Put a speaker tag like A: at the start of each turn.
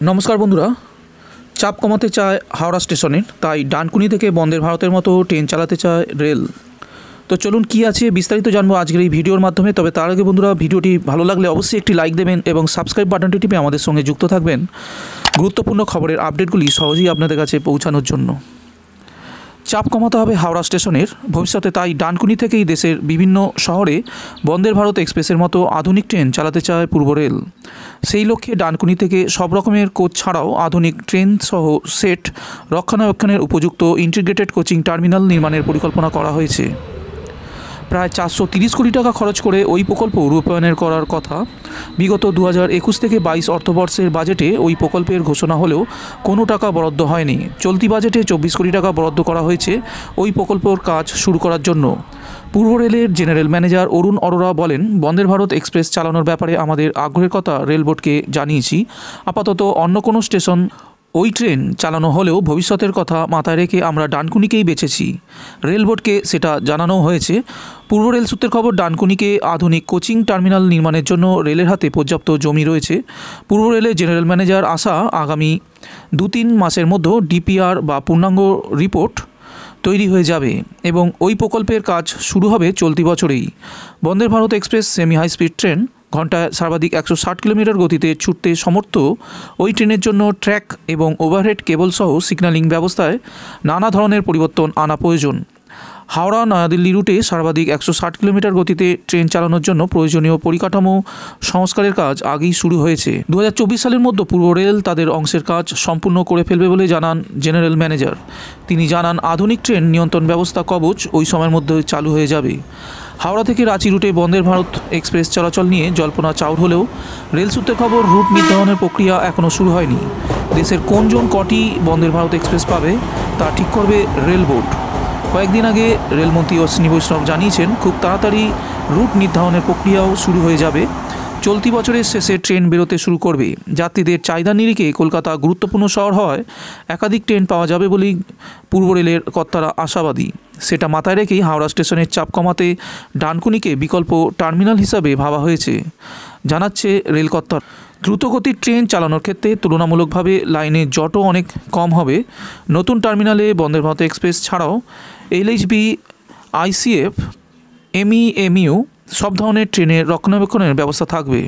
A: নমস্কার বন্ধুরা, চাপ কমাতে চায় হাওড়া স্টেশনের, তাই ডানকুনি থেকে বন্দে ভারতের মতো ট্রেন চালাতে চায় রেল। তো চলুন কী আছে বিস্তারিত জানবো আজকের এই ভিডিওর মাধ্যমে। তবে তার আগে বন্ধুরা, ভিডিওটি ভালো লাগলে অবশ্যই একটি লাইক দেবেন এবং সাবস্ক্রাইব বাটনটি টিপে আমাদের সঙ্গে যুক্ত থাকবেন গুরুত্বপূর্ণ খবরের আপডেটগুলি সহজেই আপনাদের কাছে পৌঁছানোর জন্য। চাপ কমাতে হবে হাওড়া স্টেশনের ভবিষ্যতে, তাই ডানকুনি থেকেই দেশের বিভিন্ন শহরে বন্দে ভারত এক্সপ্রেসের মতো আধুনিক ট্রেন চালাতে চায় পূর্ব রেল। সেই লক্ষ্যে ডানকুনি থেকে সব রকমের কোচ ছাড়াও আধুনিক ট্রেন সহ সেট রক্ষণাবেক্ষণের উপযুক্ত ইন্টিগ্রেটেড কোচিং টার্মিনাল নির্মাণের পরিকল্পনা করা হয়েছে। প্রায় 430 কোটি টাকা খরচ করে ওই প্রকল্প রূপায়ণের করার কথা। বিগত 2021 থেকে 22 অর্থবর্ষের বাজেটে ওই প্রকল্পের ঘোষণা হলেও কোনো টাকা বরাদ্দ হয়নি। চলতি বাজেটে 24 কোটি টাকা বরাদ্দ করা হয়েছে ওই প্রকল্পের কাজ শুরু করার জন্য। পূর্ব রেলের জেনারেল ম্যানেজার অরুণ অরোরা বলেন, বন্দে ভারত এক্সপ্রেস চালানোর ব্যাপারে আমাদের আগ্রহের কথা রেল বোর্ডকে জানিয়েছি। আপাতত অন্য কোনো স্টেশন ওই ট্রেন চালানো হলেও ভবিষ্যতের কথা মাথায় রেখে আমরা ডানকুনিকেই বেছেছি। রেল বোর্ডকে সেটা জানানো হয়েছে। পূর্ব রেল সূত্রের খবর, ডানকুনিকে আধুনিক কোচিং টার্মিনাল নির্মাণের জন্য রেলের হাতে পর্যাপ্ত জমি রয়েছে। পূর্ব রেলের জেনারেল ম্যানেজার আশা আগামী 2-3 মাসের মধ্যে ডিপিআর বা পূর্ণাঙ্গ রিপোর্ট তৈরি হয়ে যাবে এবং ওই প্রকল্পের কাজ শুরু হবে চলতি বছরেই। Vande Bharat express semi high speed train, ঘন্টায় সর্বাধিক 160 কিলোমিটার গতিতে ছুটতে সমর্থ ওই ট্রেনের জন্য ট্র্যাক এবং ওভারহেড কেবল সহ সিগন্যালিং ব্যবস্থায় নানা ধরনের পরিবর্তন আনা প্রয়োজন। হাওড়া নয়াদিল্লি রুটে সর্বাধিক 160 কিলোমিটার গতিতে ট্রেন চালানোর জন্য প্রয়োজনীয় পরিকাঠামো সংস্কারের কাজ আগেই শুরু হয়েছে। 2024 সালের মধ্যে পূর্ব রেল তাদের অংশের কাজ সম্পূর্ণ করে ফেলবে বলে জানান জেনারেল ম্যানেজার। তিনি জানান, আধুনিক ট্রেন নিয়ন্ত্রণ ব্যবস্থা কবচ ওই সময়ের মধ্যে চালু হয়ে যাবে। হাওড়া থেকে রাঁচি রুটে বন্দে ভারত এক্সপ্রেস চলাচল নিয়ে জল্পনা চাউর হলেও রেল সূত্রের খবর, রুট নির্ধারণের প্রক্রিয়া এখনও শুরু হয়নি। দেশের কোন জোন কটি বন্দে ভারত এক্সপ্রেস পাবে তা ঠিক করবে রেল বোর্ড। কয়েকদিন আগে রেলমন্ত্রী অশ্বিনী বৈষ্ণব জানিয়েছেন, খুব তাড়াতাড়ি রুট নির্ধারণের প্রক্রিয়াও শুরু হয়ে যাবে। চলতি বছরের শেষে ট্রেন বেরোতে শুরু করবে। যাত্রীদের চাহিদা নিরিখে কলকাতা গুরুত্বপূর্ণ শহর হওয়ায় একাধিক ট্রেন পাওয়া যাবে বলেই পূর্ব রেলের কর্তারা আশাবাদী। সেটা মাথায় রেখেই হাওড়া স্টেশনের চাপ কমাতে ডানকুনিকে বিকল্প টার্মিনাল হিসাবে ভাবা হয়েছে, জানাচ্ছে রেল কর্তার। দ্রুতগতির ট্রেন চালানোর ক্ষেত্রে তুলনামূলকভাবে লাইনে জটও অনেক কম হবে। নতুন টার্মিনালে বন্দে ভারত এক্সপ্রেস ছাড়াও এলএইচবি, আইসিএফ, এমইএমইউ সব ধরনের ট্রেনের রক্ষণাবেক্ষণের ব্যবস্থা থাকবে।